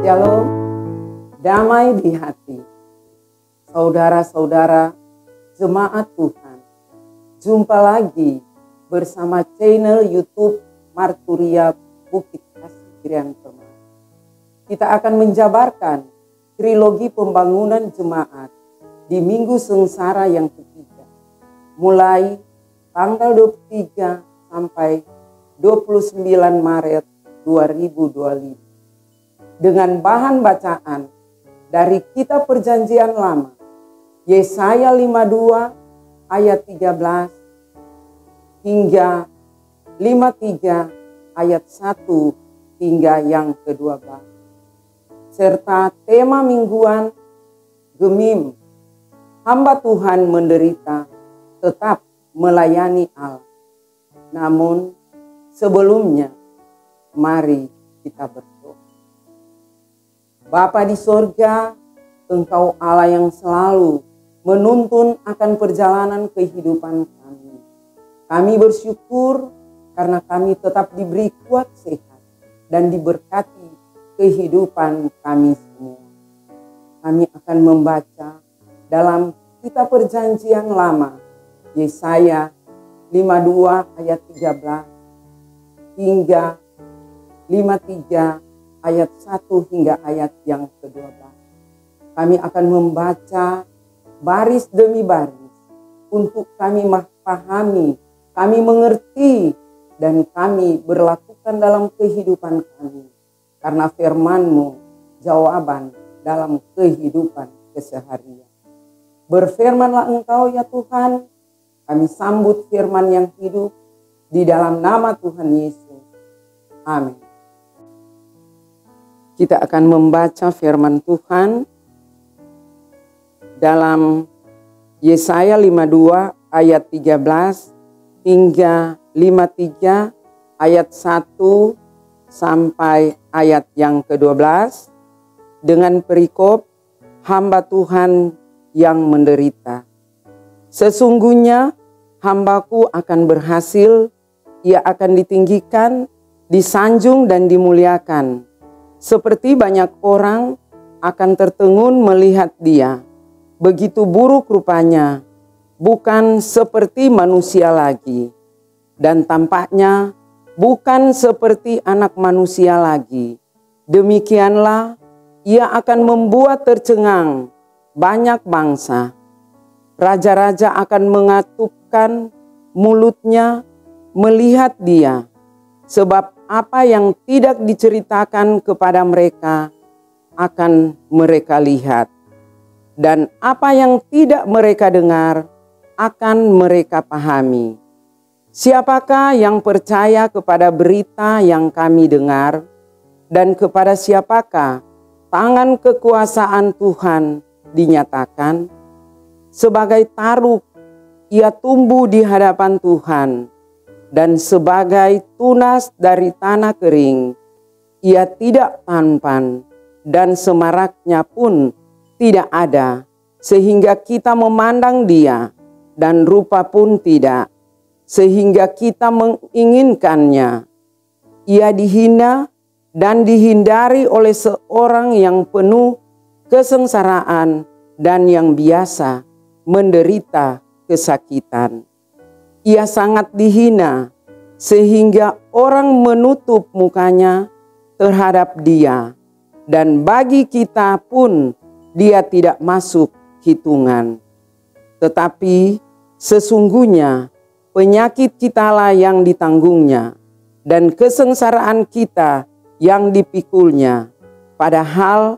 Shalom, damai di hati. Saudara-saudara, jemaat Tuhan, jumpa lagi bersama channel YouTube Marturia Bukit Kasih Krian Permai. Kita akan menjabarkan trilogi pembangunan jemaat di Minggu Sengsara yang ketiga, mulai tanggal 23 sampai 29 Maret 2025. Dengan bahan bacaan dari Kitab Perjanjian Lama, Yesaya 52 ayat 13 hingga 53 ayat 1 hingga yang ke-12. Serta tema mingguan Gemim, hamba Tuhan menderita tetap melayani Allah. Namun sebelumnya, mari kita berdoa. Bapa di sorga, Engkau Allah yang selalu menuntun akan perjalanan kehidupan kami. Kami bersyukur karena kami tetap diberi kuat sehat dan diberkati kehidupan kami semua. Kami akan membaca dalam Kitab Perjanjian Lama, Yesaya 52 ayat 13 hingga 53 ayat 1 hingga ayat yang ke-12. Kami akan membaca baris demi baris untuk kami pahami, kami mengerti, dan kami berlakukan dalam kehidupan kami. Karena firman-Mu jawaban dalam kehidupan keseharian. Berfirmanlah Engkau ya Tuhan, kami sambut firman yang hidup di dalam nama Tuhan Yesus. Amin. Kita akan membaca firman Tuhan dalam Yesaya 52 ayat 13 hingga 53 ayat 1 sampai ayat yang ke-12 dengan perikop hamba Tuhan yang menderita. Sesungguhnya hambaku akan berhasil, ia akan ditinggikan, disanjung dan dimuliakan. Seperti banyak orang akan tertegun melihat dia. Begitu buruk rupanya, bukan seperti manusia lagi. Dan tampaknya bukan seperti anak manusia lagi. Demikianlah ia akan membuat tercengang banyak bangsa. Raja-raja akan mengatupkan mulutnya melihat dia. Sebab apa yang tidak diceritakan kepada mereka akan mereka lihat. Dan apa yang tidak mereka dengar akan mereka pahami. Siapakah yang percaya kepada berita yang kami dengar? Dan kepada siapakah tangan kekuasaan Tuhan dinyatakan? Sebagai taruk ia tumbuh di hadapan Tuhan. Dan sebagai tunas dari tanah kering, ia tidak tampan dan semaraknya pun tidak ada, sehingga kita memandang dia dan rupa pun tidak, sehingga kita menginginkannya. Ia dihina dan dihindari oleh seorang yang penuh kesengsaraan dan yang biasa menderita kesakitan. Ia sangat dihina sehingga orang menutup mukanya terhadap dia. Dan bagi kita pun dia tidak masuk hitungan. Tetapi sesungguhnya penyakit kitalah yang ditanggungnya dan kesengsaraan kita yang dipikulnya. Padahal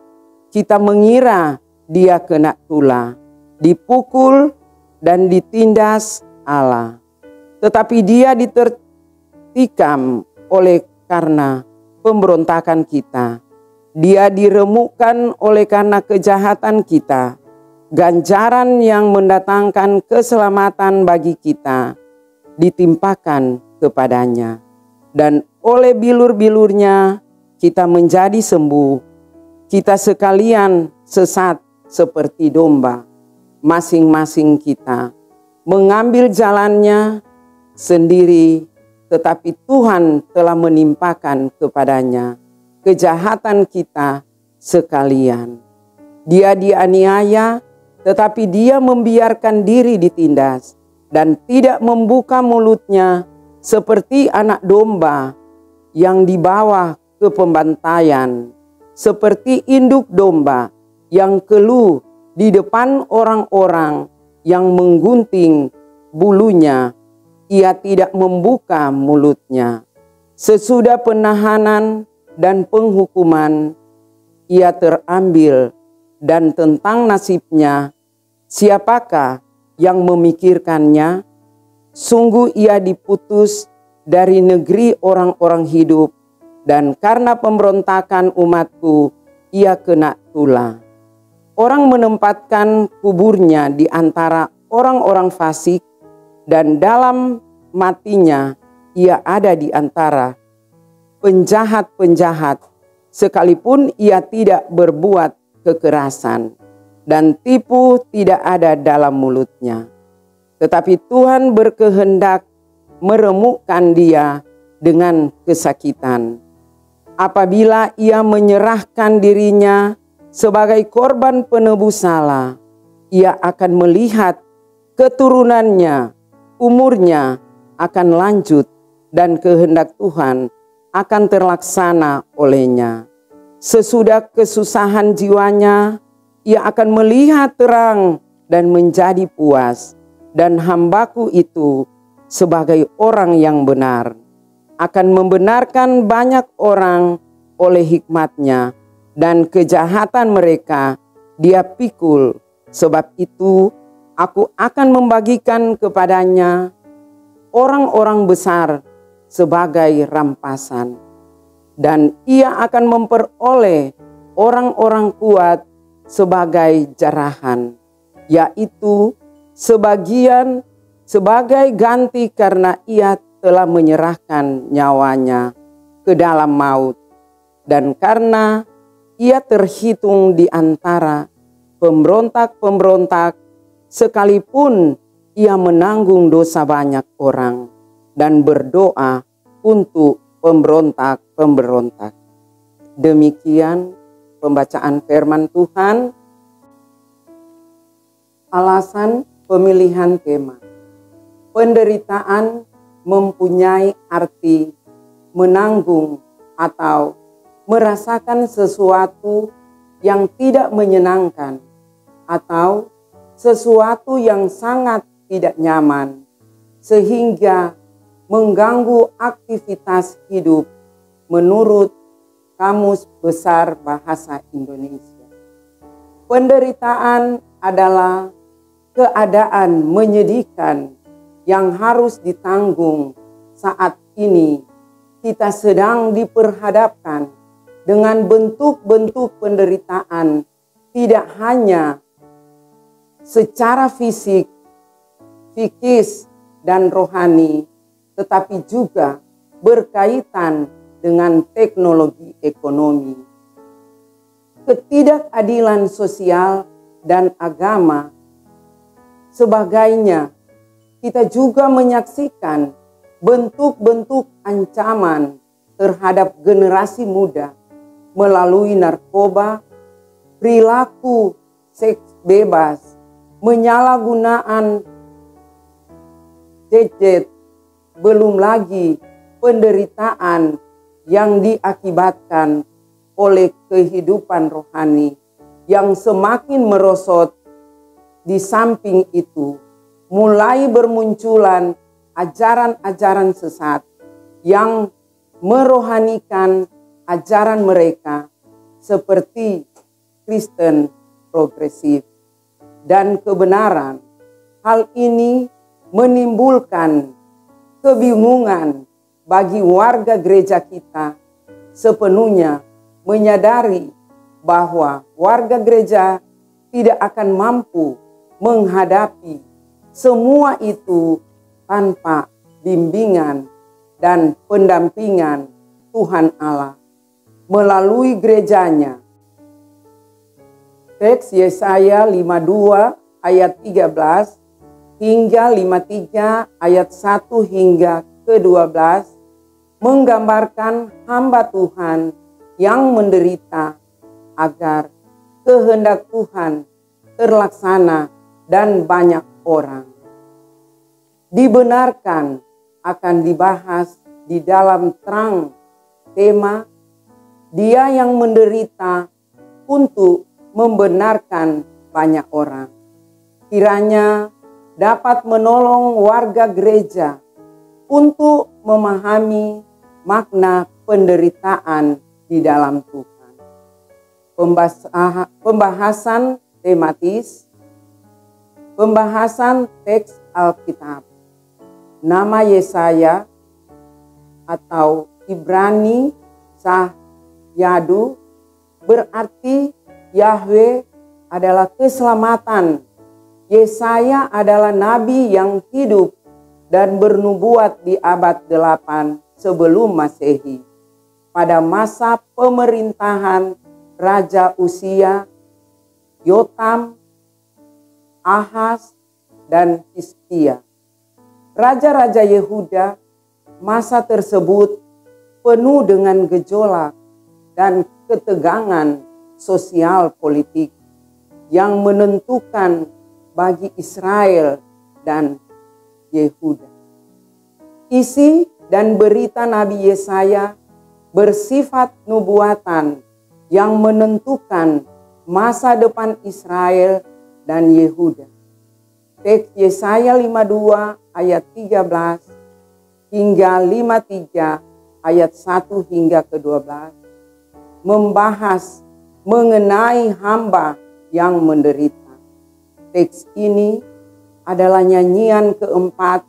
kita mengira dia kena tulah, dipukul dan ditindas Allah. Tetapi dia ditertikam oleh karena pemberontakan kita. Dia diremukkan oleh karena kejahatan kita. Ganjaran yang mendatangkan keselamatan bagi kita ditimpakan kepadanya. Dan oleh bilur-bilurnya kita menjadi sembuh. Kita sekalian sesat seperti domba. Masing-masing kita mengambil jalannya sendiri, tetapi Tuhan telah menimpakan kepadanya kejahatan kita sekalian. Dia dianiaya, tetapi dia membiarkan diri ditindas dan tidak membuka mulutnya seperti anak domba yang dibawa ke pembantaian, seperti induk domba yang keluh di depan orang-orang yang menggunting bulunya. Ia tidak membuka mulutnya. Sesudah penahanan dan penghukuman, ia terambil, dan tentang nasibnya, siapakah yang memikirkannya? Sungguh ia diputus dari negeri orang-orang hidup, dan karena pemberontakan umatku, ia kena tulah. Orang menempatkan kuburnya di antara orang-orang fasik, dan dalam matinya ia ada di antara penjahat-penjahat, sekalipun ia tidak berbuat kekerasan, dan tipu tidak ada dalam mulutnya. Tetapi Tuhan berkehendak meremukkan dia dengan kesakitan. Apabila ia menyerahkan dirinya sebagai korban penebus salah, ia akan melihat keturunannya, umurnya akan lanjut, dan kehendak Tuhan akan terlaksana olehnya. Sesudah kesusahan jiwanya, ia akan melihat terang dan menjadi puas. Dan hambaku itu sebagai orang yang benar akan membenarkan banyak orang oleh hikmatnya, dan kejahatan mereka dia pikul. Sebab itu aku akan membagikan kepadanya orang-orang besar sebagai rampasan, dan ia akan memperoleh orang-orang kuat sebagai jarahan, yaitu sebagian sebagai ganti karena ia telah menyerahkan nyawanya ke dalam maut, dan karena ia terhitung di antara pemberontak-pemberontak, sekalipun ia menanggung dosa banyak orang dan berdoa untuk pemberontak-pemberontak. Demikian pembacaan firman Tuhan. Alasan pemilihan tema. Penderitaan mempunyai arti menanggung atau merasakan sesuatu yang tidak menyenangkan atau sesuatu yang sangat tidak nyaman sehingga mengganggu aktivitas hidup menurut Kamus Besar Bahasa Indonesia. Penderitaan adalah keadaan menyedihkan yang harus ditanggung saat ini kita sedang diperhadapkan dengan bentuk-bentuk penderitaan, tidak hanya secara fisik, psikis, dan rohani, tetapi juga berkaitan dengan teknologi ekonomi. Ketidakadilan sosial dan agama sebagainya, kita juga menyaksikan bentuk-bentuk ancaman terhadap generasi muda melalui narkoba, perilaku seks bebas, penyalahgunaan gadget, belum lagi penderitaan yang diakibatkan oleh kehidupan rohani yang semakin merosot. Di samping itu, mulai bermunculan ajaran-ajaran sesat yang merohanikan ajaran mereka seperti Kristen progresif dan kebenaran. Hal ini menimbulkan kebingungan bagi warga gereja kita, sepenuhnya menyadari bahwa warga gereja tidak akan mampu menghadapi semua itu tanpa bimbingan dan pendampingan Tuhan Allah melalui gerejanya. Teks Yesaya 52 ayat 13 hingga 53 ayat 1 hingga ke-12 menggambarkan hamba Tuhan yang menderita agar kehendak Tuhan terlaksana dan banyak orang. Dibenarkan akan dibahas di dalam terang tema Dia yang menderita untuk membenarkan banyak orang. Kiranya dapat menolong warga gereja untuk memahami makna penderitaan di dalam Tuhan. Pembahasan tematis, pembahasan teks Alkitab. Nama Yesaya atau Ibrani Sahyadu berarti Yahweh adalah keselamatan. Yesaya adalah nabi yang hidup dan bernubuat di abad 8 sebelum Masehi. Pada masa pemerintahan Raja Uzia, Yotam, Ahaz, dan Hizkia. Raja-raja Yehuda masa tersebut penuh dengan gejolak dan ketegangan sosial politik yang menentukan bagi Israel dan Yehuda. Isi dan berita Nabi Yesaya bersifat nubuatan yang menentukan masa depan Israel dan Yehuda. Teks Yesaya 52 ayat 13 hingga 53 ayat 1 hingga ke-12 membahas mengenai hamba yang menderita. Teks ini adalah nyanyian keempat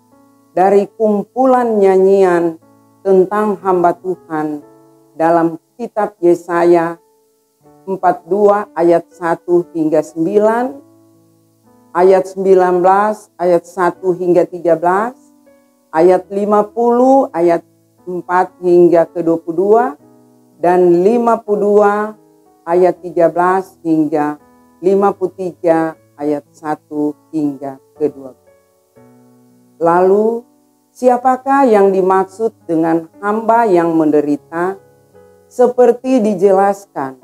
dari kumpulan nyanyian tentang hamba Tuhan dalam kitab Yesaya 42 ayat 1 hingga 9, ayat 19 ayat 1 hingga 13, ayat 50 ayat 4 hingga ke-22, dan 52 ayat 13 hingga 53 ayat 1 hingga ke-12. Lalu, siapakah yang dimaksud dengan hamba yang menderita? Seperti dijelaskan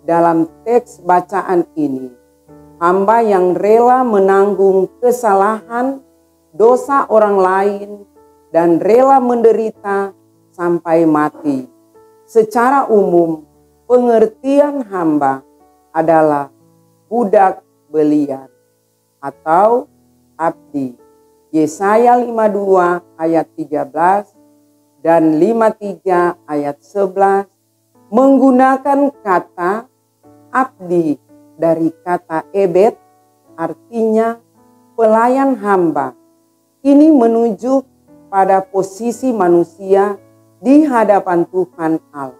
dalam teks bacaan ini, hamba yang rela menanggung kesalahan dosa orang lain dan rela menderita sampai mati. Secara umum, pengertian hamba adalah budak belian atau abdi. Yesaya 52 ayat 13 dan 53 ayat 11 menggunakan kata abdi dari kata ebed, artinya pelayan hamba. Ini menunjuk pada posisi manusia di hadapan Tuhan Allah,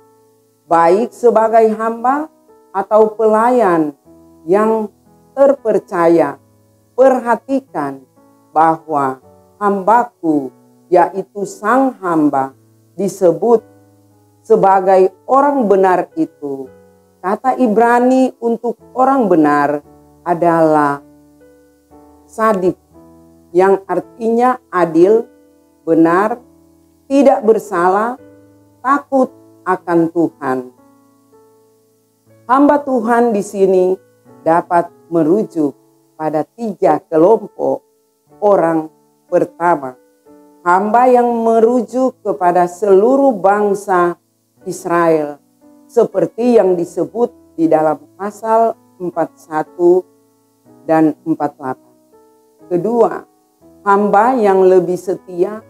baik sebagai hamba atau pelayan yang terpercaya. Perhatikan bahwa hambaku, yaitu sang hamba, disebut sebagai orang benar itu. Kata Ibrani untuk orang benar adalah sadik, yang artinya adil, benar, tidak bersalah, takut akan Tuhan. Hamba Tuhan di sini dapat merujuk pada 3 kelompok orang. Pertama, hamba yang merujuk kepada seluruh bangsa Israel, seperti yang disebut di dalam pasal 41 dan 48. Kedua, hamba yang lebih setia.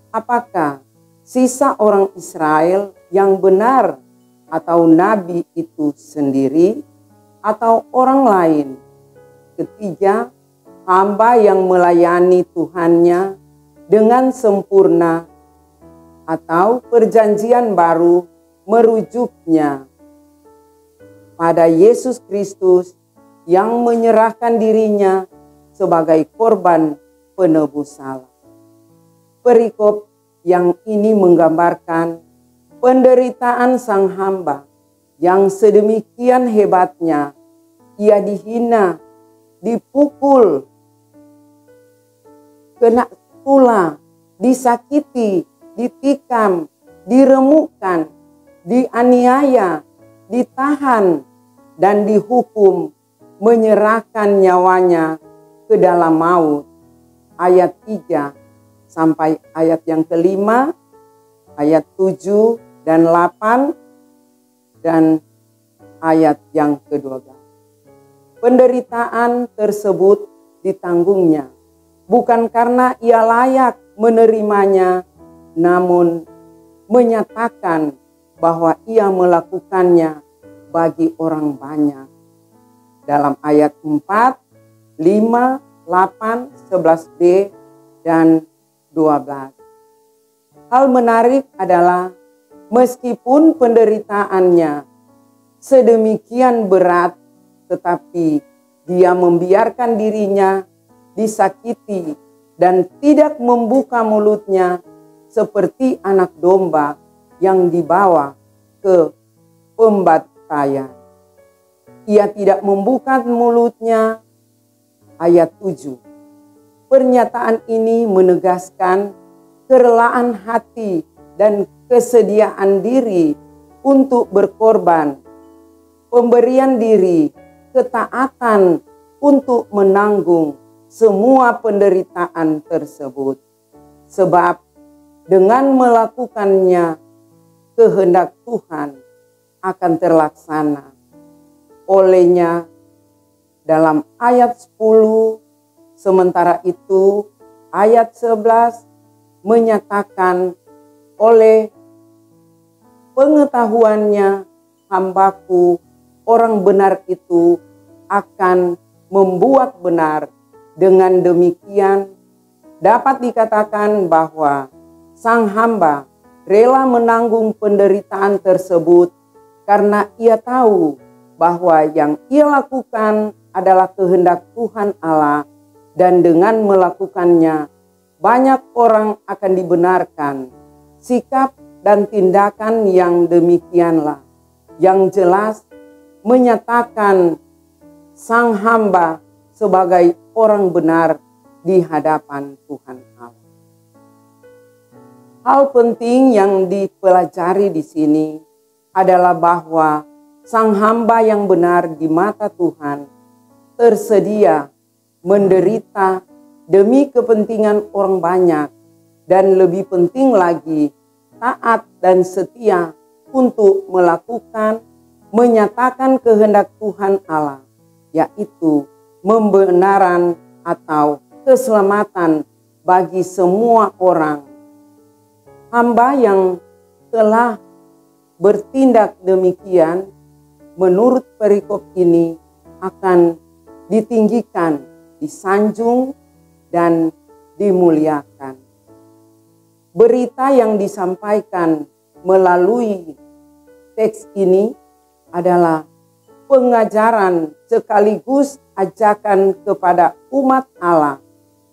Apakah sisa orang Israel yang benar atau nabi itu sendiri atau orang lain? Ketiga, hamba yang melayani Tuhannya dengan sempurna atau perjanjian baru merujuknya pada Yesus Kristus yang menyerahkan dirinya sebagai korban penebus salah. Perikop yang ini menggambarkan penderitaan sang hamba yang sedemikian hebatnya. Ia dihina, dipukul, kena tula, disakiti, ditikam, diremukkan, dianiaya, ditahan, dan dihukum menyerahkan nyawanya ke dalam maut. Ayat 3 sampai ayat yang kelima, ayat 7 dan 8, dan ayat yang ke-12. Penderitaan tersebut ditanggungnya, bukan karena ia layak menerimanya, namun menyatakan bahwa ia melakukannya bagi orang banyak. Dalam ayat 4, 5, 8, 11b, dan 12. Hal menarik adalah meskipun penderitaannya sedemikian berat, tetapi dia membiarkan dirinya disakiti dan tidak membuka mulutnya seperti anak domba yang dibawa ke pembantaian. Ia tidak membuka mulutnya. Ayat 7. Pernyataan ini menegaskan kerelaan hati dan kesediaan diri untuk berkorban, pemberian diri, ketaatan untuk menanggung semua penderitaan tersebut. Sebab dengan melakukannya, kehendak Tuhan akan terlaksana. Olehnya, dalam ayat 10, sementara itu ayat 11 menyatakan, oleh pengetahuannya hambaku orang benar itu akan membuat benar. Dengan demikian dapat dikatakan bahwa sang hamba rela menanggung penderitaan tersebut karena ia tahu bahwa yang ia lakukan adalah kehendak Tuhan Allah, dan dengan melakukannya banyak orang akan dibenarkan. Sikap dan tindakan yang demikianlah yang jelas menyatakan sang hamba sebagai orang benar di hadapan Tuhan Allah. Hal penting yang dipelajari di sini adalah bahwa sang hamba yang benar di mata Tuhan tersedia menderita demi kepentingan orang banyak, dan lebih penting lagi taat dan setia untuk menyatakan kehendak Tuhan Allah, yaitu pembenaran atau keselamatan bagi semua orang. Hamba yang telah bertindak demikian menurut perikop ini akan ditinggikan, disanjung, dan dimuliakan. Berita yang disampaikan melalui teks ini adalah pengajaran sekaligus ajakan kepada umat Allah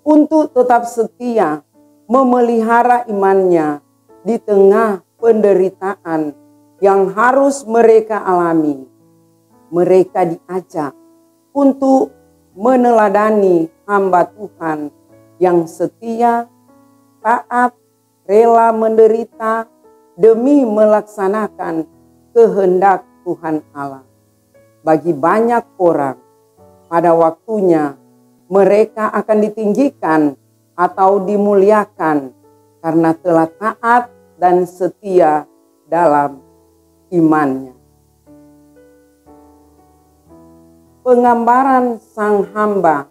untuk tetap setia memelihara imannya di tengah penderitaan yang harus mereka alami. Mereka diajak untuk meneladani hamba Tuhan yang setia, taat, rela menderita demi melaksanakan kehendak Tuhan Allah. Bagi banyak orang, pada waktunya mereka akan ditinggikan atau dimuliakan karena telah taat dan setia dalam imannya. Penggambaran sang hamba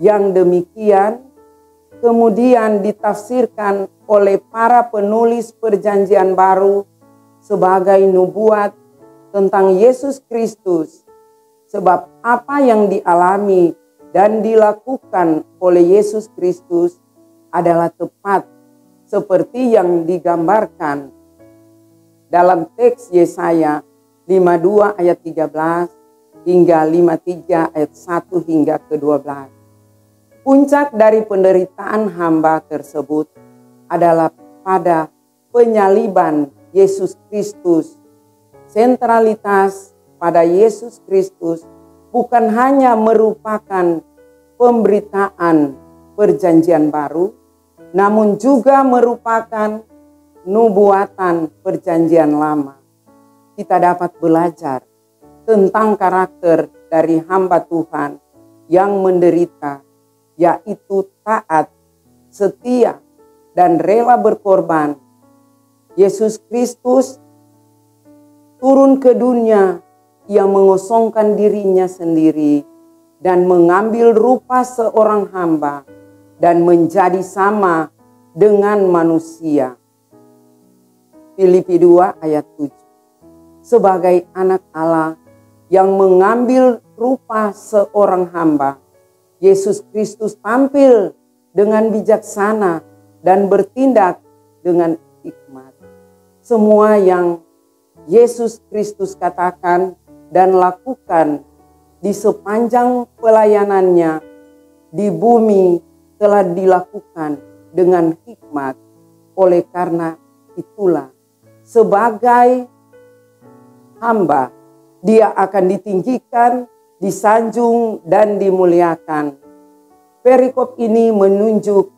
yang demikian kemudian ditafsirkan oleh para penulis Perjanjian Baru sebagai nubuat tentang Yesus Kristus, sebab apa yang dialami dan dilakukan oleh Yesus Kristus adalah tepat seperti yang digambarkan dalam teks Yesaya 52 ayat 13 hingga 53 ayat 1 hingga ke-12. Puncak dari penderitaan hamba tersebut adalah pada penyaliban Yesus Kristus. Sentralitas pada Yesus Kristus bukan hanya merupakan pemberitaan Perjanjian Baru, namun juga merupakan nubuatan Perjanjian Lama. Kita dapat belajar tentang karakter dari hamba Tuhan yang menderita, yaitu taat, setia, dan rela berkorban. Yesus Kristus turun ke dunia, ia mengosongkan dirinya sendiri dan mengambil rupa seorang hamba dan menjadi sama dengan manusia. Filipi 2 ayat 7. Sebagai anak Allah yang mengambil rupa seorang hamba, Yesus Kristus tampil dengan bijaksana dan bertindak dengan hikmat. Semua yang Yesus Kristus katakan dan lakukan di sepanjang pelayanannya di bumi telah dilakukan dengan hikmat. Oleh karena itulah, sebagai hamba, dia akan ditinggikan, disanjung, dan dimuliakan. Perikop ini menunjuk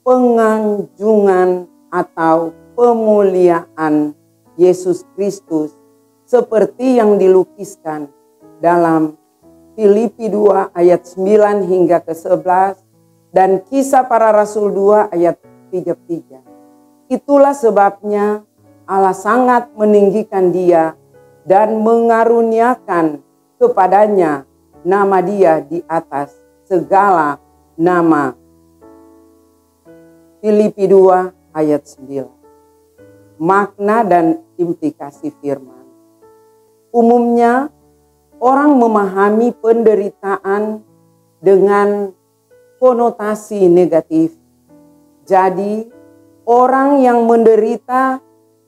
penganjungan atau pemuliaan Yesus Kristus seperti yang dilukiskan dalam Filipi 2 ayat 9 hingga ke 11 dan Kisah Para Rasul 2 ayat 33. Itulah sebabnya Allah sangat meninggikan dia dan mengaruniakan kepadanya nama dia di atas segala nama. Filipi 2 ayat 9. Makna dan implikasi firman. Umumnya orang memahami penderitaan dengan konotasi negatif. Jadi orang yang menderita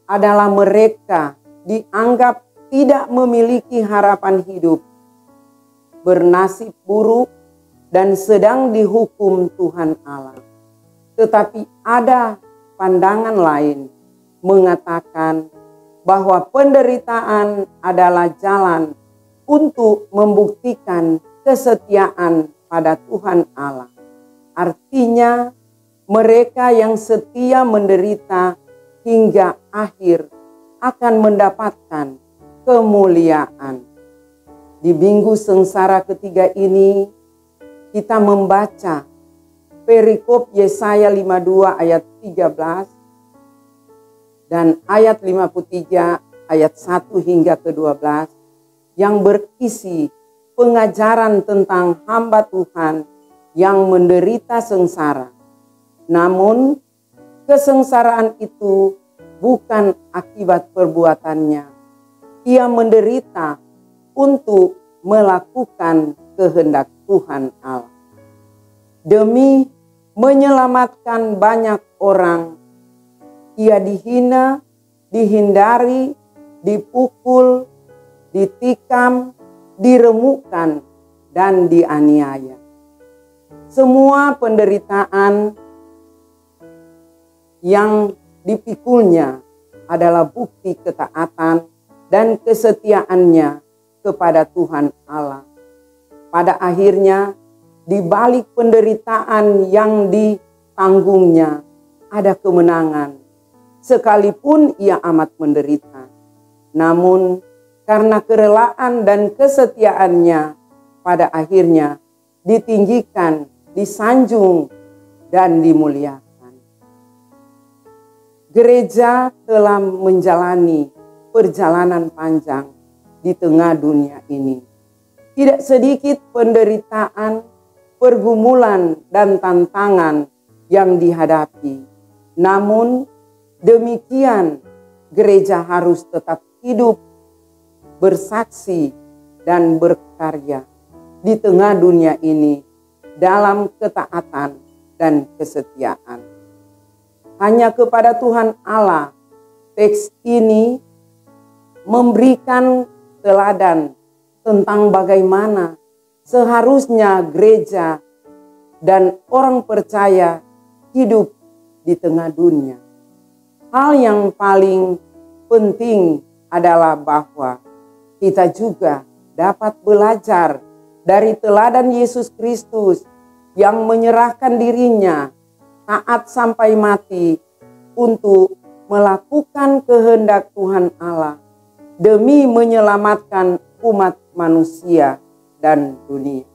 adalah mereka dianggap tidak memiliki harapan hidup, bernasib buruk, dan sedang dihukum Tuhan Allah. Tetapi ada pandangan lain mengatakan bahwa penderitaan adalah jalan untuk membuktikan kesetiaan pada Tuhan Allah. Artinya mereka yang setia menderita hingga akhir akan mendapatkan kemuliaan. Di minggu sengsara ketiga ini kita membaca perikop Yesaya 52 ayat 13 dan ayat 53 ayat 1 hingga ke 12 yang berisi pengajaran tentang hamba Tuhan yang menderita sengsara. Namun kesengsaraan itu bukan akibat perbuatannya. Ia menderita untuk melakukan kehendak Tuhan Allah. Demi menyelamatkan banyak orang, ia dihina, dihindari, dipukul, ditikam, diremukkan, dan dianiaya. Semua penderitaan yang dipikulnya adalah bukti ketaatan dan kesetiaannya kepada Tuhan Allah. Pada akhirnya, di balik penderitaan yang ditanggungnya, ada kemenangan. Sekalipun ia amat menderita, namun karena kerelaan dan kesetiaannya, pada akhirnya ditinggikan, disanjung, dan dimuliakan. Gereja telah menjalani perjalanan panjang di tengah dunia ini. Tidak sedikit penderitaan, pergumulan, dan tantangan yang dihadapi. Namun demikian, gereja harus tetap hidup, bersaksi, dan berkarya di tengah dunia ini dalam ketaatan dan kesetiaan. Hanya kepada Tuhan Allah, teks ini memberikan teladan tentang bagaimana seharusnya gereja dan orang percaya hidup di tengah dunia. Hal yang paling penting adalah bahwa kita juga dapat belajar dari teladan Yesus Kristus yang menyerahkan dirinya taat sampai mati untuk melakukan kehendak Tuhan Allah demi menyelamatkan umat manusia dan dunia.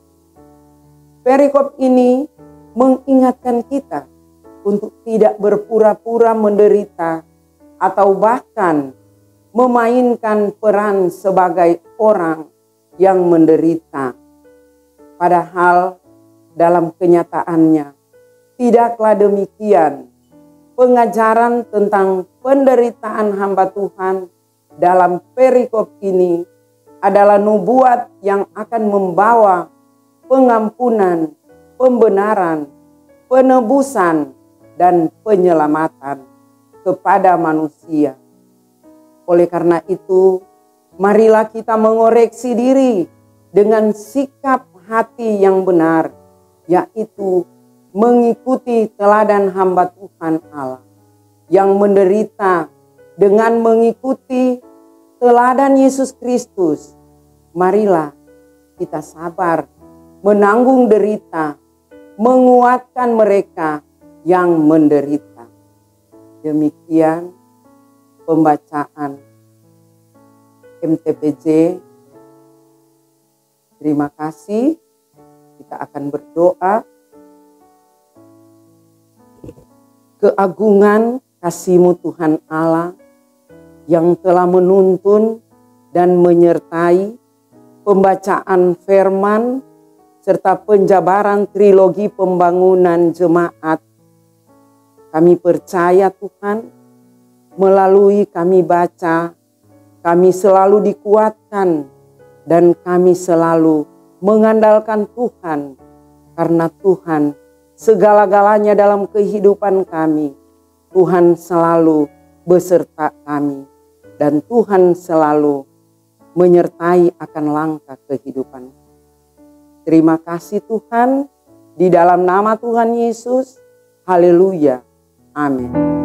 Perikop ini mengingatkan kita untuk tidak berpura-pura menderita atau bahkan memainkan peran sebagai orang yang menderita. Padahal dalam kenyataannya tidaklah demikian. Pengajaran tentang penderitaan hamba Tuhan dalam perikop ini adalah nubuat yang akan membawa pengampunan, pembenaran, penebusan, dan penyelamatan kepada manusia. Oleh karena itu, marilah kita mengoreksi diri dengan sikap hati yang benar, yaitu mengikuti teladan hamba Tuhan Allah yang menderita. Dengan mengikuti teladan Yesus Kristus, marilah kita sabar, menanggung derita, menguatkan mereka yang menderita. Demikian pembacaan MTPJ. Terima kasih. Kita akan berdoa. Keagungan kasih-Mu Tuhan Allah yang telah menuntun dan menyertai pembacaan firman serta penjabaran trilogi pembangunan jemaat. Kami percaya Tuhan, melalui kami baca, kami selalu dikuatkan dan kami selalu mengandalkan Tuhan, karena Tuhan segala-galanya dalam kehidupan kami. Tuhan selalu beserta kami dan Tuhan selalu menyertai akan langkah kehidupan. Terima kasih Tuhan, di dalam nama Tuhan Yesus. Haleluya. Amin.